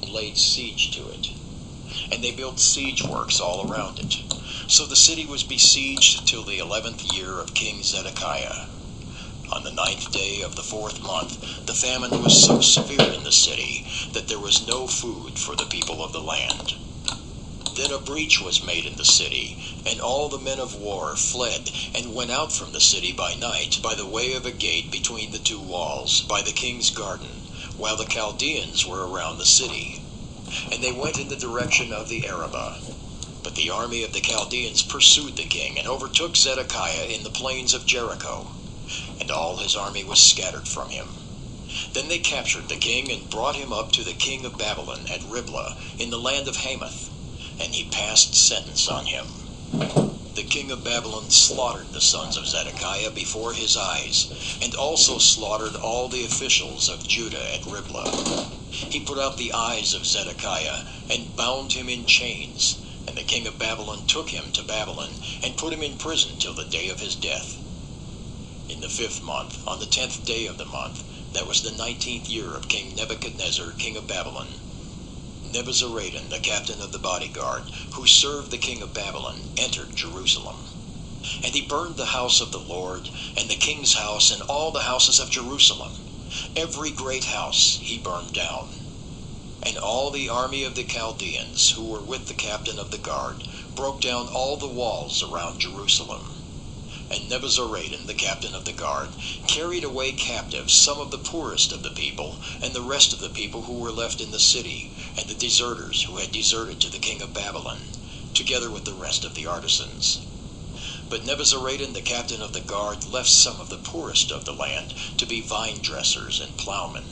laid siege to it. And they built siege works all around it. So the city was besieged till the 11th year of King Zedekiah. On the 9th day of the 4th month, the famine was so severe in the city that there was no food for the people of the land. Then a breach was made in the city, and all the men of war fled and went out from the city by night by the way of a gate between the two walls, by the king's garden, while the Chaldeans were around the city. And they went in the direction of the Arabah. But the army of the Chaldeans pursued the king and overtook Zedekiah in the plains of Jericho, and all his army was scattered from him. Then they captured the king and brought him up to the king of Babylon at Riblah in the land of Hamath, and he passed sentence on him. The king of Babylon slaughtered the sons of Zedekiah before his eyes, and also slaughtered all the officials of Judah at Riblah. He put out the eyes of Zedekiah and bound him in chains, and the king of Babylon took him to Babylon and put him in prison till the day of his death. In the 5th month, on the 10th day of the month, that was the 19th year of King Nebuchadnezzar, king of Babylon, Nebuzaradan, the captain of the bodyguard, who served the king of Babylon, entered Jerusalem. And he burned the house of the Lord, and the king's house, and all the houses of Jerusalem. Every great house he burned down. And all the army of the Chaldeans, who were with the captain of the guard, broke down all the walls around Jerusalem. And Nebuzaradan, the captain of the guard, carried away captive some of the poorest of the people, and the rest of the people who were left in the city, and the deserters who had deserted to the king of Babylon, together with the rest of the artisans. But Nebuzaradan, the captain of the guard, left some of the poorest of the land to be vine dressers and plowmen.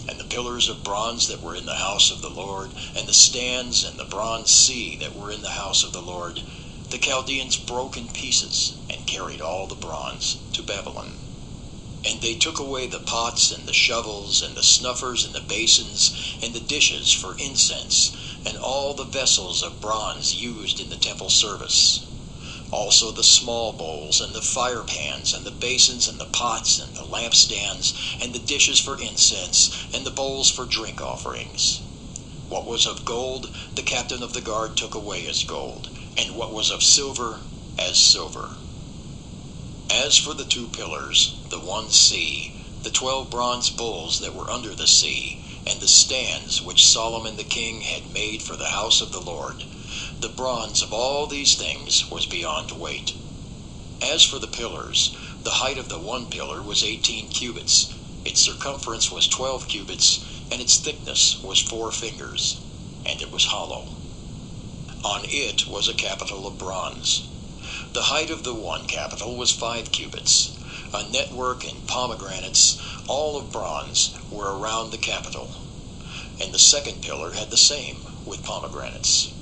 And the pillars of bronze that were in the house of the Lord, and the stands and the bronze sea that were in the house of the Lord, the Chaldeans broke in pieces and carried all the bronze to Babylon. And they took away the pots and the shovels and the snuffers and the basins and the dishes for incense and all the vessels of bronze used in the temple service. Also the small bowls and the fire pans and the basins and the pots and the lampstands and the dishes for incense and the bowls for drink offerings. What was of gold, the captain of the guard took away as gold, and what was of silver, as silver. As for the 2 pillars, the 1 sea, the 12 bronze bulls that were under the sea, and the stands which Solomon the king had made for the house of the Lord, the bronze of all these things was beyond weight. As for the pillars, the height of the 1 pillar was 18 cubits, its circumference was 12 cubits, and its thickness was 4 fingers, and it was hollow. On it was a capital of bronze. The height of the 1 capital was 5 cubits. A network and pomegranates, all of bronze, were around the capital. And the 2nd pillar had the same, with pomegranates.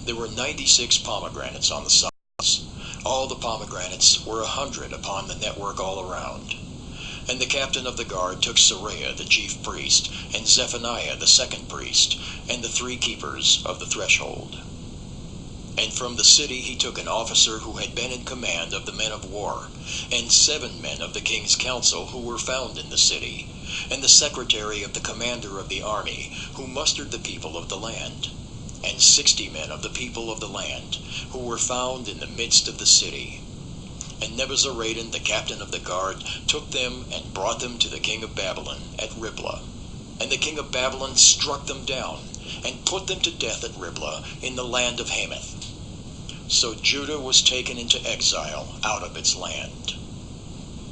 There were 96 pomegranates on the sides. All the pomegranates were 100 upon the network all around. And the captain of the guard took Seraiah the chief priest, and Zephaniah the 2nd priest, and the 3 keepers of the threshold. And from the city he took an officer who had been in command of the men of war, and 7 men of the king's council who were found in the city, and the secretary of the commander of the army, who mustered the people of the land, and 60 men of the people of the land, who were found in the midst of the city. And Nebuzaradan, the captain of the guard, took them and brought them to the king of Babylon at Riblah. And the king of Babylon struck them down, and put them to death at Riblah in the land of Hamath. So Judah was taken into exile out of its land.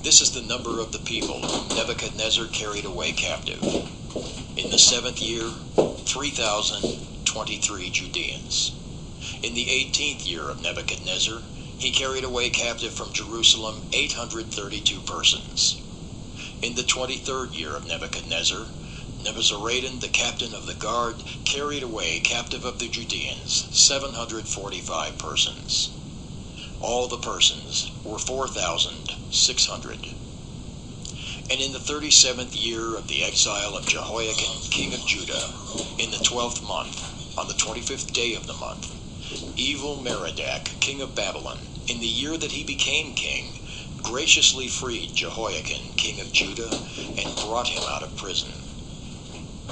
This is the number of the people whom Nebuchadnezzar carried away captive. In the 7th year, 3,023 Judeans. In the 18th year of Nebuchadnezzar, he carried away captive from Jerusalem 832 persons. In the 23rd year of Nebuchadnezzar, Nebuzaradan, the captain of the guard, carried away captive of the Judeans 745 persons. All the persons were 4,600. And in the 37th year of the exile of Jehoiakim, king of Judah, in the 12th month, on the 25th day of the month, Evil-Merodach, king of Babylon, in the year that he became king, graciously freed Jehoiakim, king of Judah, and brought him out of prison.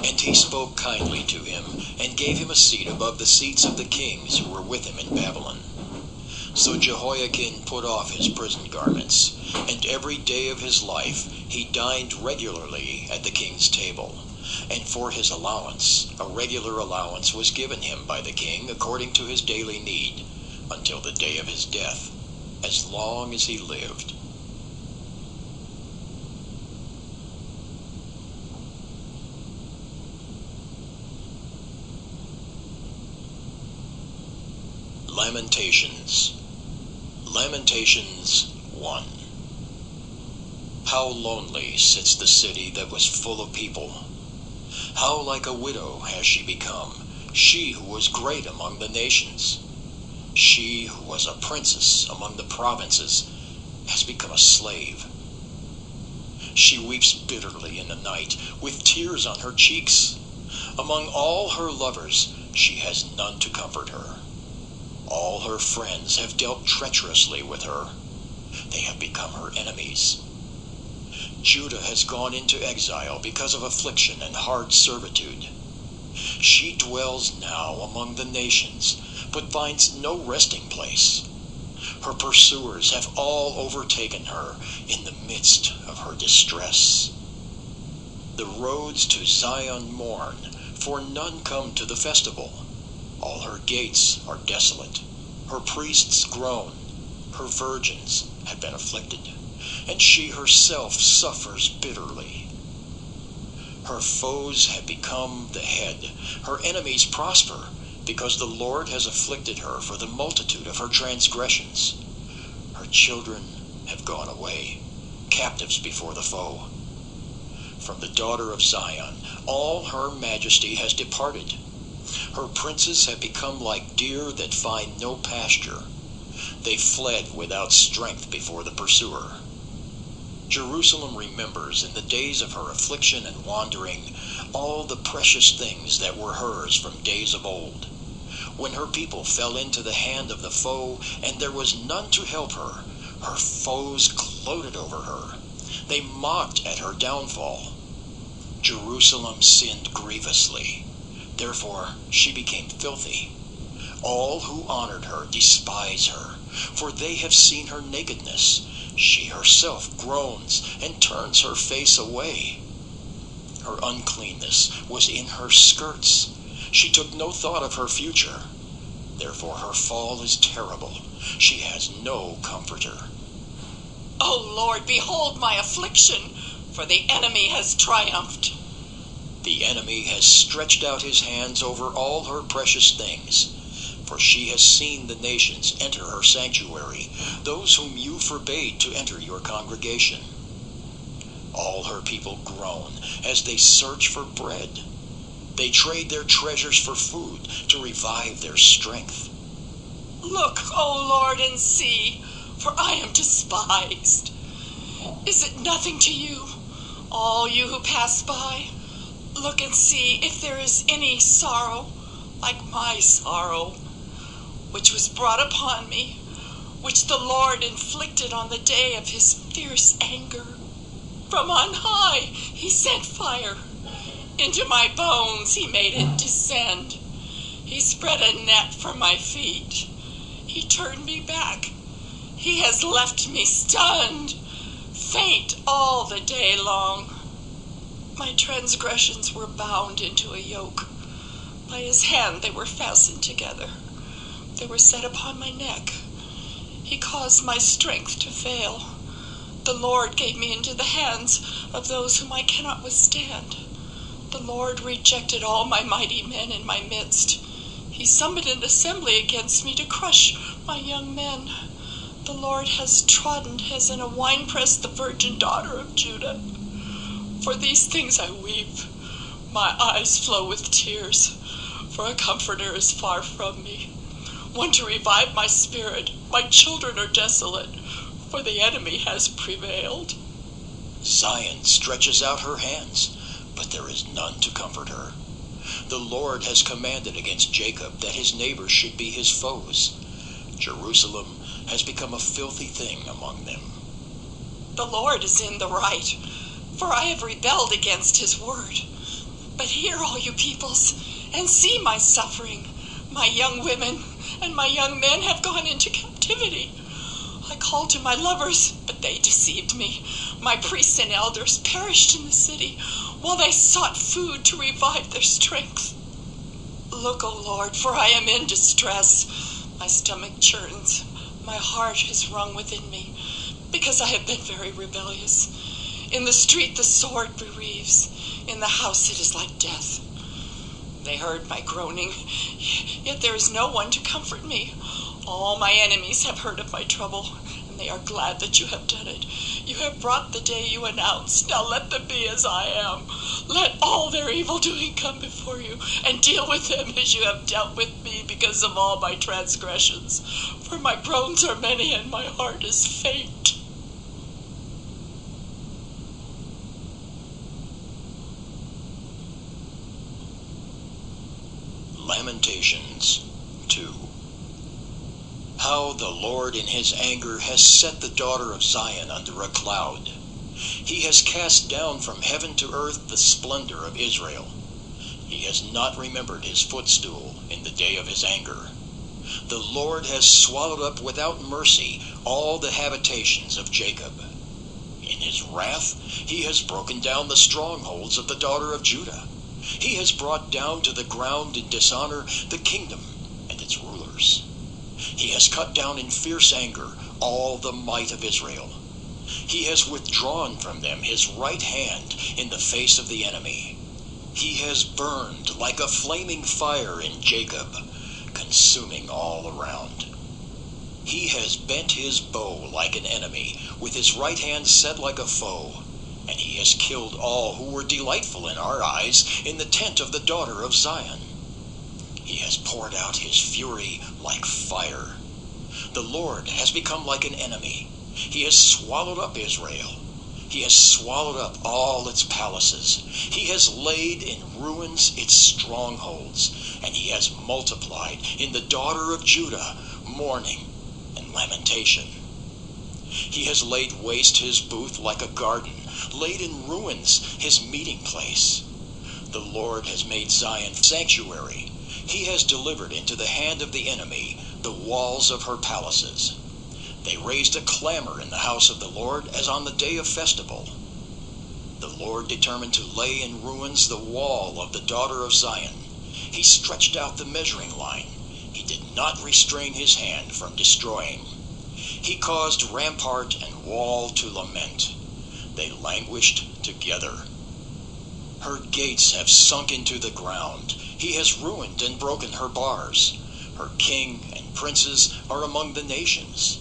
And he spoke kindly to him, and gave him a seat above the seats of the kings who were with him in Babylon. So Jehoiakim put off his prison garments, and every day of his life he dined regularly at the king's table. And for his allowance, a regular allowance was given him by the king according to his daily need, until the day of his death, as long as he lived. Lamentations. Lamentations 1. How lonely sits the city that was full of people. How like a widow has she become, she who was great among the nations. She who was a princess among the provinces has become a slave. She weeps bitterly in the night, with tears on her cheeks. Among all her lovers, she has none to comfort her. All her friends have dealt treacherously with her. They have become her enemies. Judah has gone into exile because of affliction and hard servitude. She dwells now among the nations, but finds no resting place. Her pursuers have all overtaken her in the midst of her distress. The roads to Zion mourn, for none come to the festival. All her gates are desolate. Her priests groan. Her virgins have been afflicted, and she herself suffers bitterly. Her foes have become the head. Her enemies prosper, because the Lord has afflicted her for the multitude of her transgressions. Her children have gone away, captives before the foe. From the daughter of Zion, all her majesty has departed. Her princes have become like deer that find no pasture. They fled without strength before the pursuer. Jerusalem remembers in the days of her affliction and wandering all the precious things that were hers from days of old, when her people fell into the hand of the foe, and there was none to help her. Her foes gloated over her. They mocked at her downfall. Jerusalem sinned grievously. Therefore she became filthy. All who honored her despise her, for they have seen her nakedness. She herself groans and turns her face away. Her uncleanness was in her skirts. She took no thought of her future. Therefore her fall is terrible. She has no comforter. O Lord, behold my affliction, for the enemy has triumphed. The enemy has stretched out his hands over all her precious things, for she has seen the nations enter her sanctuary, those whom you forbade to enter your congregation. All her people groan as they search for bread. They trade their treasures for food to revive their strength. Look, O Lord, and see, for I am despised. Is it nothing to you, all you who pass by? Look and see if there is any sorrow like my sorrow, which was brought upon me, which the Lord inflicted on the day of his fierce anger. From on high he sent fire. Into my bones he made it descend. He spread a net for my feet. He turned me back. He has left me stunned, faint all the day long. My transgressions were bound into a yoke. By his hand they were fastened together. They were set upon my neck. He caused my strength to fail. The Lord gave me into the hands of those whom I cannot withstand. The Lord rejected all my mighty men in my midst. He summoned an assembly against me to crush my young men. The Lord has trodden as in a winepress the virgin daughter of Judah. For these things I weep. My eyes flow with tears, for a comforter is far from me, one to revive my spirit. My children are desolate, for the enemy has prevailed. Zion stretches out her hands, but there is none to comfort her. The Lord has commanded against Jacob that his neighbors should be his foes. Jerusalem has become a filthy thing among them. The Lord is in the right, for I have rebelled against his word. But hear, all you peoples, and see my suffering. My young women and my young men have gone into captivity. I called to my lovers, but they deceived me. My priests and elders perished in the city, while they sought food to revive their strength. Look, O Lord, for I am in distress. My stomach churns. My heart is wrung within me, because I have been very rebellious. In the street the sword bereaves. In the house it is like death. They heard my groaning, yet there is no one to comfort me. All my enemies have heard of my trouble, and they are glad that you have done it. You have brought the day you announced. Now let them be as I am. Let all their evil doing come before you, and deal with them as you have dealt with me because of all my transgressions. For my groans are many, and my heart is faint. Lamentations 2. How the Lord in his anger has set the daughter of Zion under a cloud. He has cast down from heaven to earth the splendor of Israel. He has not remembered his footstool in the day of his anger. The Lord has swallowed up without mercy all the habitations of Jacob. In his wrath he has broken down the strongholds of the daughter of Judah. He has brought down to the ground in dishonor the kingdom and its rulers. He has cut down in fierce anger all the might of Israel. He has withdrawn from them his right hand in the face of the enemy. He has burned like a flaming fire in Jacob, consuming all around. He has bent his bow like an enemy, with his right hand set like a foe. And he has killed all who were delightful in our eyes in the tent of the daughter of Zion. He has poured out his fury like fire. The Lord has become like an enemy. He has swallowed up Israel. He has swallowed up all its palaces. He has laid in ruins its strongholds, and he has multiplied in the daughter of Judah mourning and lamentation. He has laid waste his booth like a garden, laid in ruins his meeting place. The Lord has made Zion sanctuary. He has delivered into the hand of the enemy the walls of her palaces. They raised a clamor in the house of the Lord as on the day of festival. The Lord determined to lay in ruins the wall of the daughter of Zion. He stretched out the measuring line. He did not restrain his hand from destroying. He caused rampart and wall to lament. They languished together. Her gates have sunk into the ground. He has ruined and broken her bars. Her king and princes are among the nations.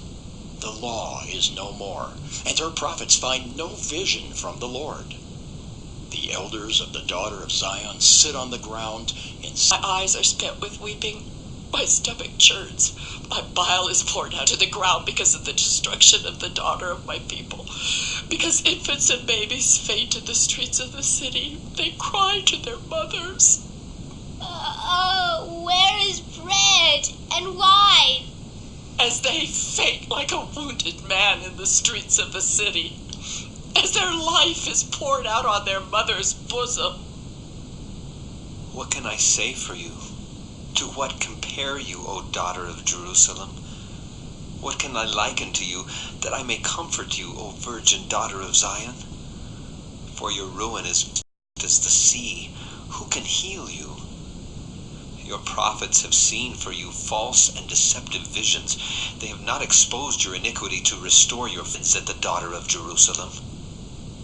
The law is no more, and her prophets find no vision from the Lord. The elders of the daughter of Zion sit on the ground in My eyes are spent with weeping. My stomach churns. My bile is poured out to the ground because of the destruction of the daughter of my people. Because infants and babies faint in the streets of the city, they cry to their mothers. Oh, where is bread and wine? As they faint like a wounded man in the streets of the city. As their life is poured out on their mother's bosom. What can I say for you? To what compare you, O daughter of Jerusalem? What can I liken to you, that I may comfort you, O virgin daughter of Zion? For your ruin is as the sea. Who can heal you? Your prophets have seen for you false and deceptive visions. They have not exposed your iniquity to restore your sins, said the daughter of Jerusalem.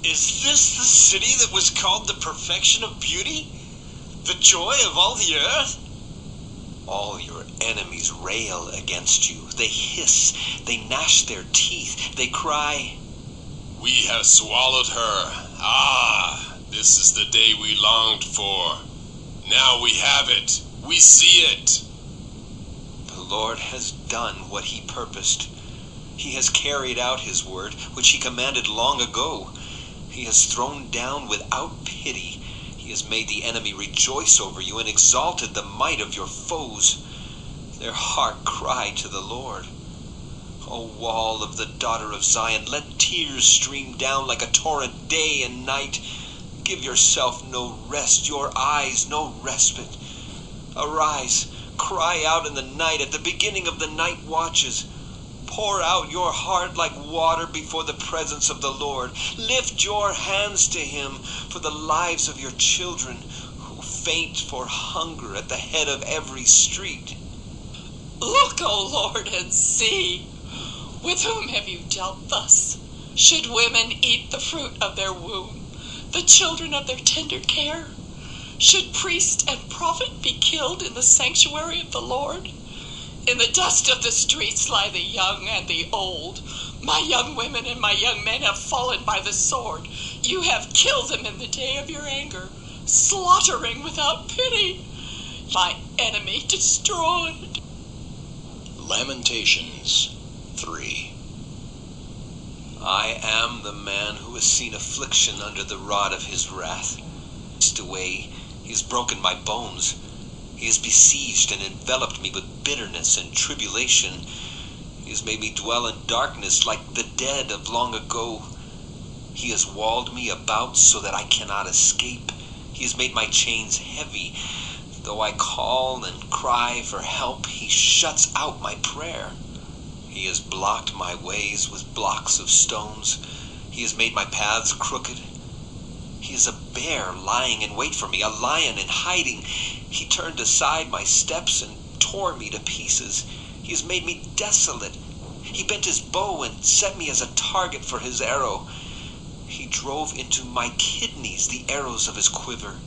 Is this the city that was called the perfection of beauty? The joy of all the earth? All your enemies rail against you. They hiss, they gnash their teeth, they cry, We have swallowed her. Ah, this is the day we longed for. Now we have it. We see it. The Lord has done what he purposed. He has carried out his word, which he commanded long ago. He has thrown down without pity. He has made the enemy rejoice over you and exalted the might of your foes. Their heart cried to the Lord. O wall of the daughter of Zion, let tears stream down like a torrent day and night. Give yourself no rest, your eyes no respite. Arise, cry out in the night, at the beginning of the night watches. Pour out your heart like water before the presence of the Lord. Lift your hands to him for the lives of your children who faint for hunger at the head of every street. Look, O Lord, and see. With whom have you dealt thus? Should women eat the fruit of their womb, the children of their tender care? Should priest and prophet be killed in the sanctuary of the Lord? In the dust of the streets lie the young and the old. My young women and my young men have fallen by the sword. You have killed them in the day of your anger, slaughtering without pity. My enemy destroyed. Lamentations 3. I am the man who has seen affliction under the rod of his wrath. Away, he has broken my bones. He has besieged and enveloped me with bitterness and tribulation. He has made me dwell in darkness like the dead of long ago. He has walled me about so that I cannot escape. He has made my chains heavy. Though I call and cry for help, he shuts out my prayer. He has blocked my ways with blocks of stones. He has made my paths crooked. He is a bear lying in wait for me, a lion in hiding. He turned aside my steps and tore me to pieces. He has made me desolate. He bent his bow and set me as a target for his arrow. He drove into my kidneys the arrows of his quiver.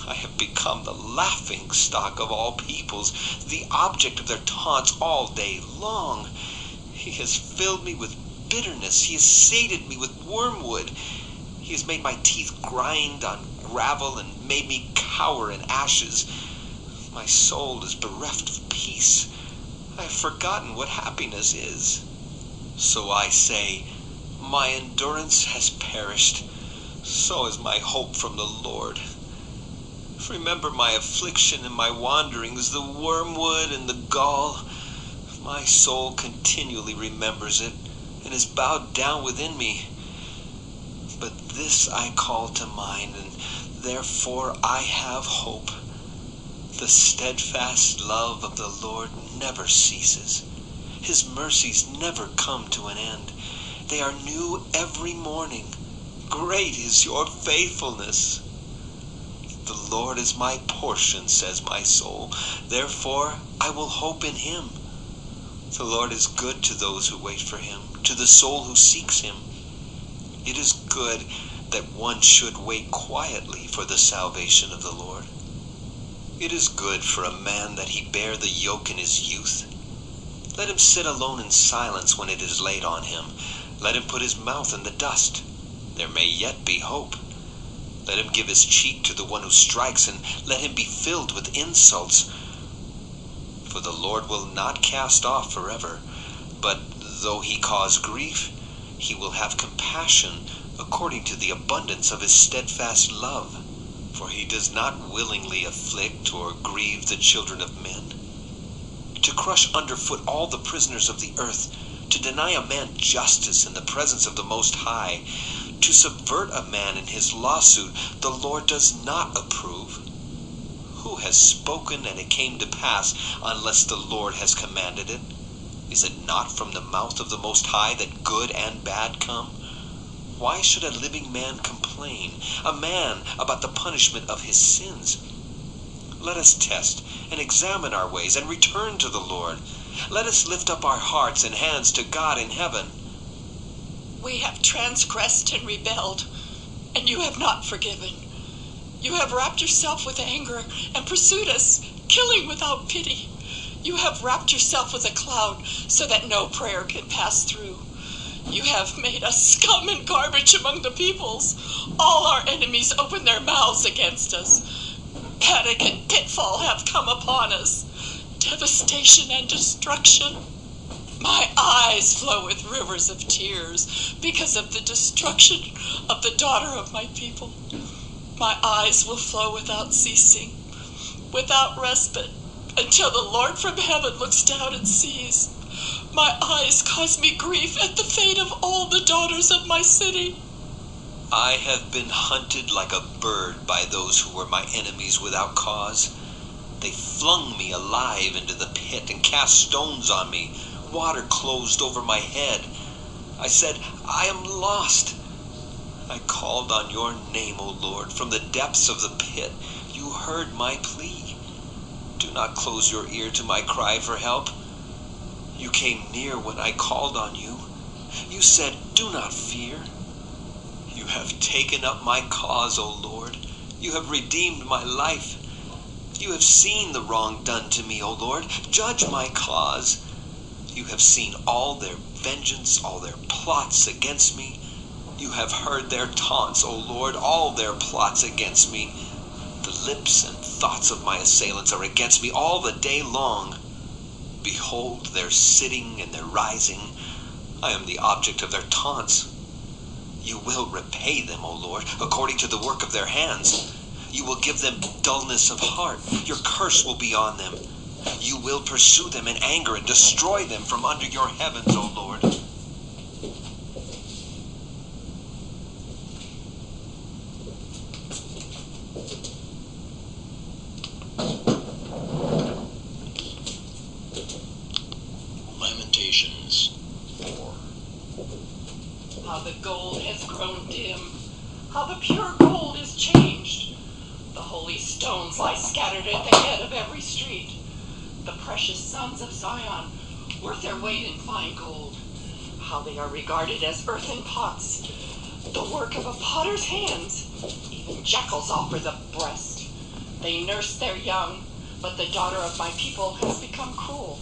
I have become the laughing stock of all peoples, the object of their taunts all day long. He has filled me with bitterness. He has sated me with wormwood. He has made my teeth grind on gravel and made me cower in ashes. My soul is bereft of peace. I have forgotten what happiness is. So I say, my endurance has perished. So is my hope from the Lord. Remember my affliction and my wanderings, the wormwood and the gall. My soul continually remembers it and is bowed down within me. But this I call to mind, and therefore I have hope. The steadfast love of the Lord never ceases. His mercies never come to an end. They are new every morning. Great is your faithfulness. The Lord is my portion, says my soul. Therefore I will hope in him. The Lord is good to those who wait for him, to the soul who seeks him. It is good that one should wait quietly for the salvation of the Lord. It is good for a man that he bear the yoke in his youth. Let him sit alone in silence when it is laid on him. Let him put his mouth in the dust. There may yet be hope. Let him give his cheek to the one who strikes, and let him be filled with insults. For the Lord will not cast off forever, but though he cause grief, he will have compassion according to the abundance of his steadfast love. For he does not willingly afflict or grieve the children of men. To crush underfoot all the prisoners of the earth, to deny a man justice in the presence of the Most High, to subvert a man in his lawsuit, the Lord does not approve. Who has spoken and it came to pass, unless the Lord has commanded it? Is it not from the mouth of the Most High that good and bad come? Why should a living man complain, a man about the punishment of his sins? Let us test and examine our ways and return to the Lord. Let us lift up our hearts and hands to God in heaven. We have transgressed and rebelled, and you have not forgiven. You have wrapped yourself with anger and pursued us, killing without pity. You have wrapped yourself with a cloud so that no prayer can pass through. You have made us scum and garbage among the peoples. All our enemies open their mouths against us. Panic and pitfall have come upon us. Devastation and destruction. My eyes flow with rivers of tears because of the destruction of the daughter of my people. My eyes will flow without ceasing, without respite, until the Lord from heaven looks down and sees. My eyes cause me grief at the fate of all the daughters of my city. I have been hunted like a bird by those who were my enemies without cause. They flung me alive into the pit and cast stones on me. Water closed over my head. I said, I am lost. I called on your name, O Lord, from the depths of the pit. You heard my plea. Do not close your ear to my cry for help. You came near when I called on you. You said, do not fear. You have taken up my cause, O Lord. You have redeemed my life. You have seen the wrong done to me, O Lord. Judge my cause. You have seen all their vengeance, all their plots against me. You have heard their taunts, O Lord, all their plots against me. The lips and thoughts of my assailants are against me all the day long. Behold their sitting and their rising. I am the object of their taunts. You will repay them, O Lord, according to the work of their hands. You will give them dullness of heart. Your curse will be on them. You will pursue them in anger and destroy them from under your heavens, O Lord. Lamentations 4. How the gold has grown dim, how the pure gold is changed. The holy stones lie scattered at the head of every street. The precious sons of Zion, worth their weight in fine gold. How they are regarded as earthen pots, the work of a potter's hands. Even jackals offer the breast. They nurse their young, but the daughter of my people has become cruel,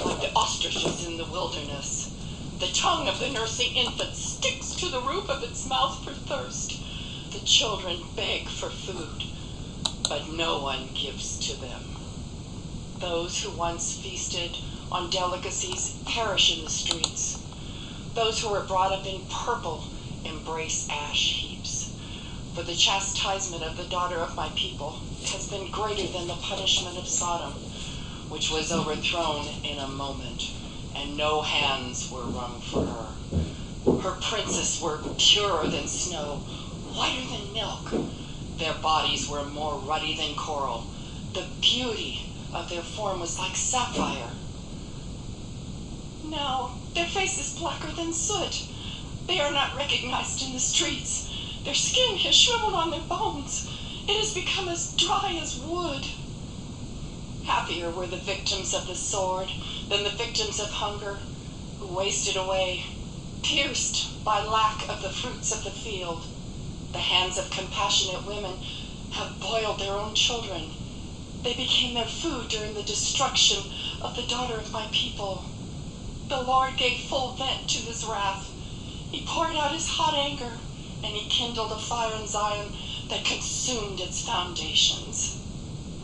like the ostriches in the wilderness. The tongue of the nursing infant sticks to the roof of its mouth for thirst. The children beg for food, but no one gives to them. Those who once feasted on delicacies perish in the streets. Those who were brought up in purple embrace ash heaps. For the chastisement of the daughter of my people has been greater than the punishment of Sodom, which was overthrown in a moment, and no hands were wrung for her. Her princes were purer than snow, whiter than milk. Their bodies were more ruddy than coral. The beauty of their form was like sapphire. Now their face is blacker than soot. They are not recognized in the streets. Their skin has shriveled on their bones. It has become as dry as wood. Happier were the victims of the sword than the victims of hunger, who wasted away, pierced by lack of the fruits of the field. The hands of compassionate women have boiled their own children. They became their food during the destruction of the daughter of my people. The Lord gave full vent to his wrath. He poured out his hot anger, and he kindled a fire in Zion that consumed its foundations.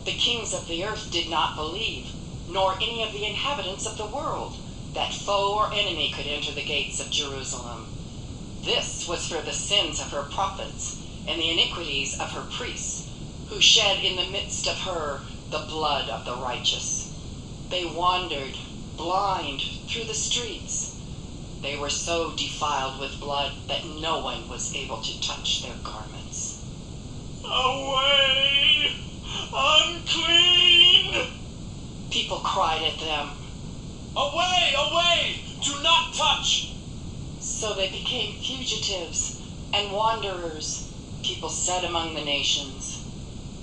The kings of the earth did not believe, nor any of the inhabitants of the world, that foe or enemy could enter the gates of Jerusalem. This was for the sins of her prophets and the iniquities of her priests, who shed in the midst of her the blood of the righteous. They wandered, blind, through the streets. They were so defiled with blood that no one was able to touch their garments. Away! Unclean! People cried at them. Away! Away! Do not touch! So they became fugitives and wanderers, people said among the nations.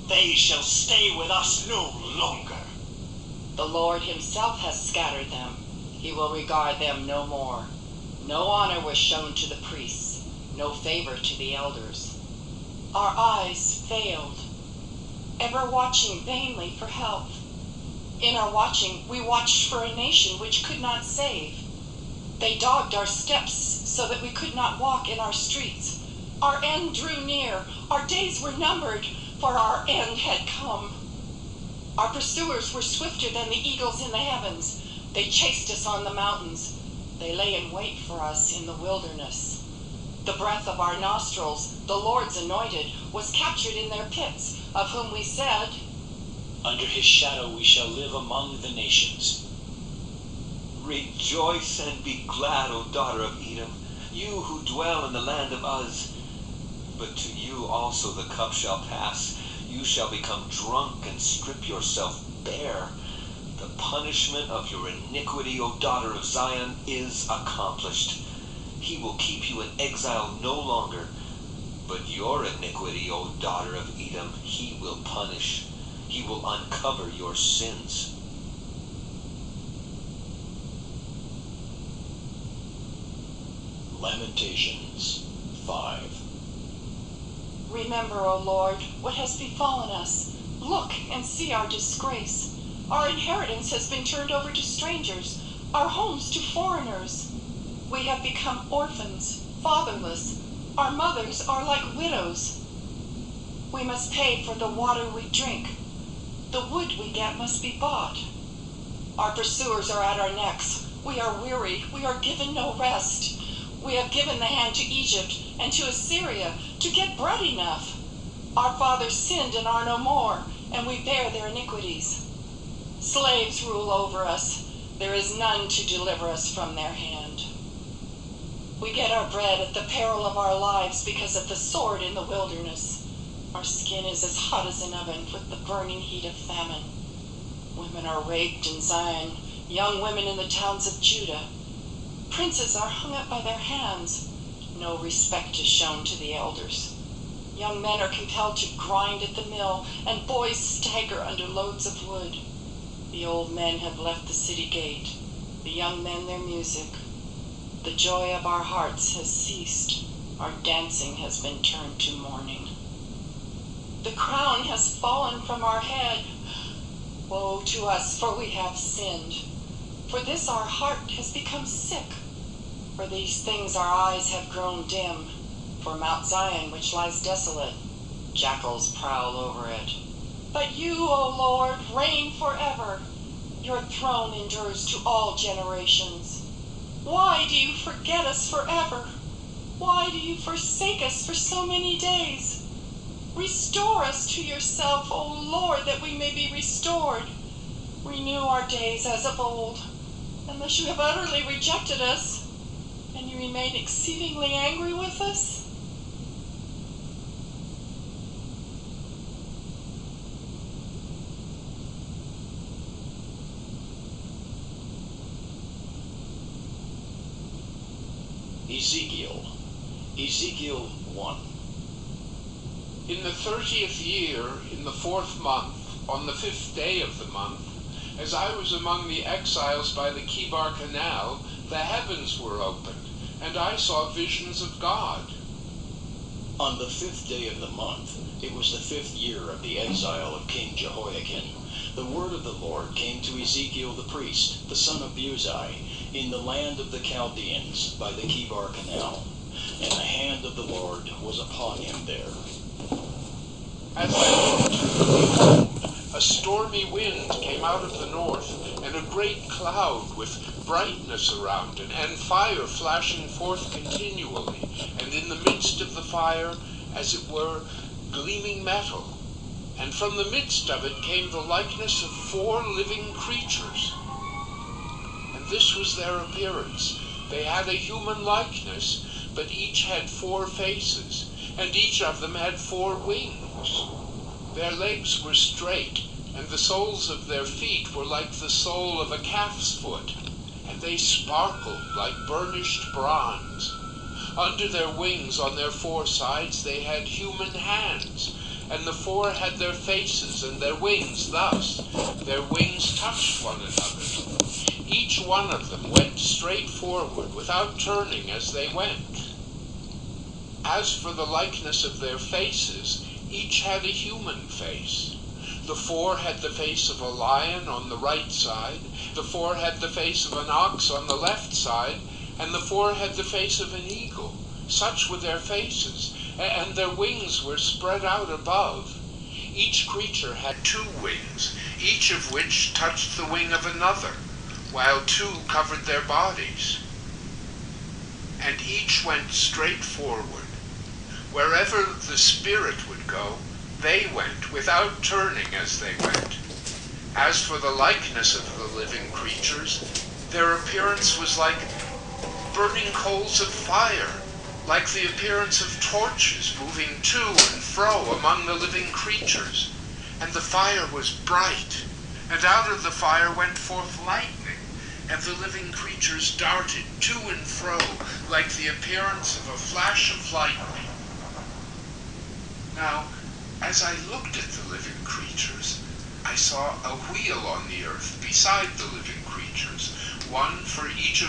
They shall stay with us no longer. The Lord himself has scattered them. He will regard them no more. No honor was shown to the priests, no favor to the elders. Our eyes failed, ever watching vainly for help. In our watching, we watched for a nation which could not save. They dogged our steps so that we could not walk in our streets. Our end drew near. Our days were numbered, for our end had come. Our pursuers were swifter than the eagles in the heavens. They chased us on the mountains. They lay in wait for us in the wilderness. The breath of our nostrils, the Lord's anointed, was captured in their pits, of whom we said, Under his shadow we shall live among the nations. Rejoice and be glad, O daughter of Edom, you who dwell in the land of Uz. But to you also the cup shall pass. You shall become drunk and strip yourself bare. The punishment of your iniquity, O daughter of Zion, is accomplished. He will keep you in exile no longer. But your iniquity, O daughter of Edom, he will punish. He will uncover your sins. Lamentations 5. Remember, O Lord, what has befallen us. Look and see our disgrace. Our inheritance has been turned over to strangers, our homes to foreigners. We have become orphans, fatherless. Our mothers are like widows. We must pay for the water we drink. The wood we get must be bought. Our pursuers are at our necks. We are weary. We are given no rest. We have given the hand to Egypt and to Assyria to get bread enough. Our fathers sinned and are no more, and we bear their iniquities. Slaves rule over us. There is none to deliver us from their hand. We get our bread at the peril of our lives because of the sword in the wilderness. Our skin is as hot as an oven with the burning heat of famine. Women are raped in Zion, young women in the towns of Judah. Princes are hung up by their hands. No respect is shown to the elders. Young men are compelled to grind at the mill, and boys stagger under loads of wood. The old men have left the city gate, the young men their music. The joy of our hearts has ceased. Our dancing has been turned to mourning. The crown has fallen from our head. Woe to us, for we have sinned. For this our heart has become sick. For these things our eyes have grown dim. For Mount Zion, which lies desolate, jackals prowl over it. But you, O Lord, reign forever. Your throne endures to all generations. Why do you forget us forever? Why do you forsake us for so many days? Restore us to yourself, O Lord, that we may be restored. Renew our days as of old, unless you have utterly rejected us, and you remain exceedingly angry with us. Ezekiel 1. In the 30th year, in the 4th month, on the 5th day of the month, as I was among the exiles by the Kibar Canal, the heavens were opened, and I saw visions of God. On the 5th day of the month, it was the 5th year of the exile of King Jehoiakim, the word of the Lord came to Ezekiel the priest, the son of Buzi, in the land of the Chaldeans by the Kibar Canal, and the hand of the Lord was upon him there. As I looked, behold, a stormy wind came out of the north, and a great cloud with brightness around it, and fire flashing forth continually, and in the midst of the fire, as it were, gleaming metal. And from the midst of it came the likeness of 4 living creatures. And this was their appearance. They had a human likeness, but each had 4 faces, and each of them had 4 wings. Their legs were straight, and the soles of their feet were like the sole of a calf's foot, and they sparkled like burnished bronze. Under their wings on their 4 sides they had human hands, and the 4 had their faces and their wings thus. Their wings touched one another. Each one of them went straight forward without turning as they went. As for the likeness of their faces, each had a human face. The 4 had the face of a lion on the right side, the 4 had the face of an ox on the left side, and the 4 had the face of an eagle. Such were their faces, and their wings were spread out above. Each creature had 2 wings, each of which touched the wing of another, while 2 covered their bodies. And each went straight forward. Wherever the Spirit would go, they went, without turning as they went. As for the likeness of the living creatures, their appearance was like burning coals of fire. like the appearance of torches moving to and fro among the living creatures. And the fire was bright, and out of the fire went forth lightning, and the living creatures darted to and fro like the appearance of a flash of lightning. Now, as I looked at the living creatures, I saw a wheel on the earth beside the living creatures, one for each of